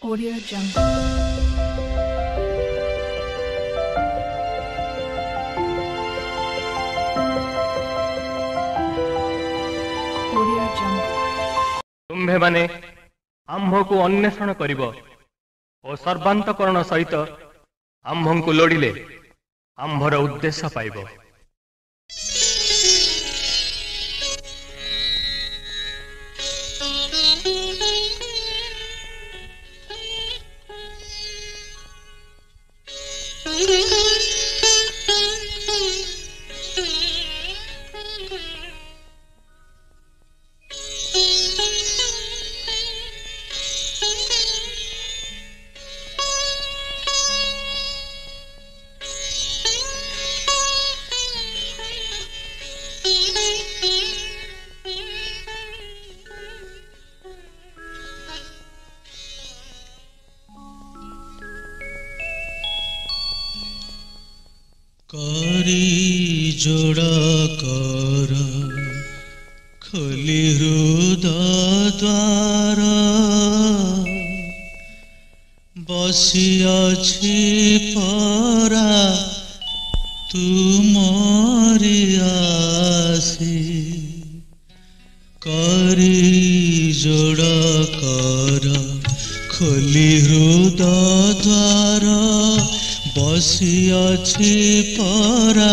Audio Jungle. Audio Jungle. तुम्भेमाने आम्भकु अन्वेषण करिब ओ सर्वान्तकरण सहित आम्भंकु लोडिले आम्भर उद्देश्य पाइब। करी जोड़ा कर खोली हृदय द्वार बसी अछि परा तुमरी आसी करी जोड़ा कर खोली हृदय द्वार बसी अछि परा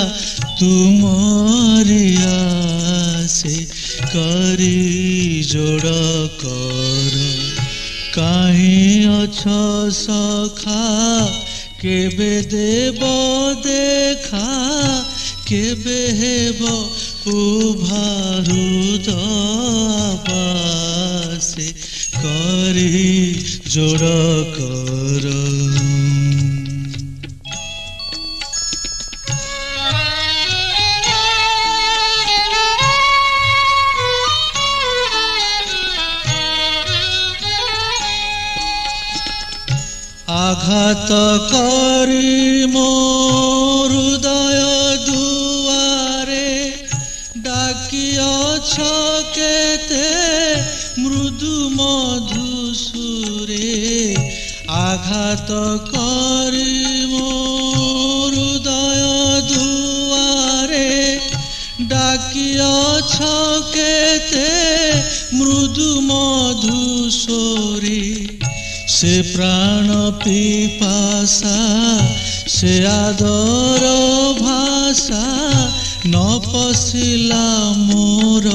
तुमरी आसे करी जोड़ कर काहीं अछ सखा केबे देव देखा केबे हेब उभारुद आबासे करी जोड़ कर आघात करी मोर हृदय दुआरे डाकिअछ केते मृदु मधुसुरे आघात करी मोर हृदय दुआरे डाकिअछ केते मृदु मधुसुरे से प्राण पिपासा से आदर भाषा न पशिला मोर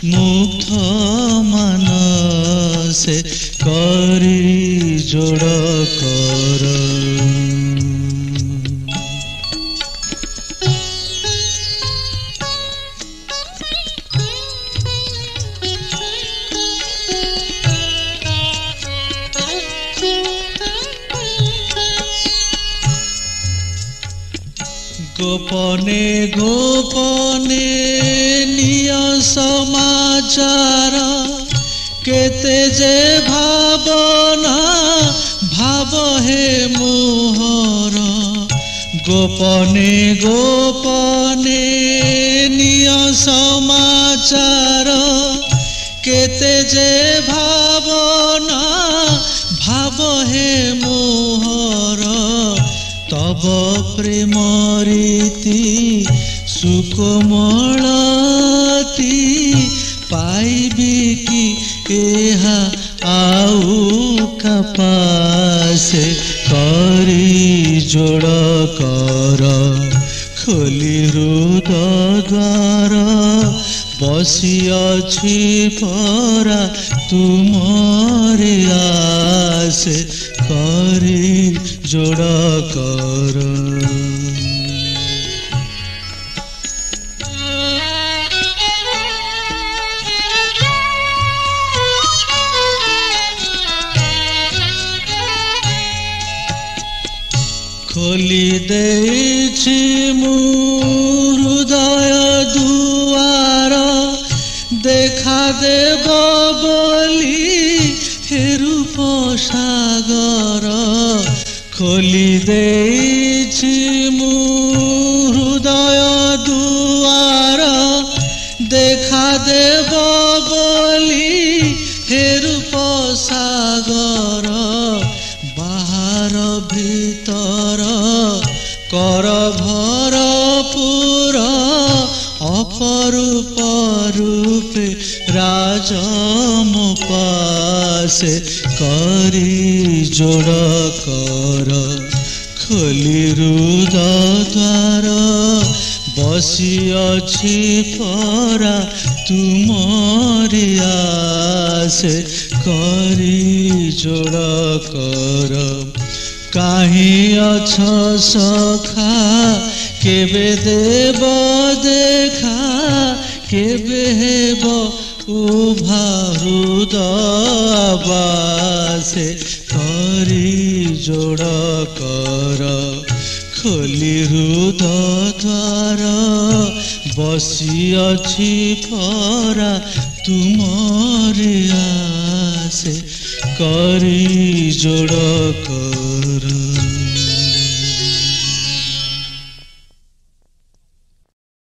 मुग्ध मानसे करी जोड़ कर गोपने गोपने निय समाचार केते जे भावना भाव हे मोहर गोपने गोपने निय समाचार केते जे भावना भाव हे मोहर तब प्रेम रीति सुकोमलती पाइबी कि एहा आउ कपासे करी जोड़ कर खोली हृदय द्वार बसी अछि परा तुमरी आसे करी जोड़ कर खोली देछि मु हृदय दुआर देखा देव बोली हे रूप सागर खोली देछि मु हृदय दुआर देखा देव बोली हे रूप सागर करी जोड़ कर खोली हृद द्वार बसी अछि परा तुमरी आसे करी जोड़ कर काहीं अछ सखा केबे देव देखा केबे हेब उभा हृदय बासे करी जोड़ कर खोली हृदय द्वार बसी अछि परा तुमरी आसे करी जोड़ कर।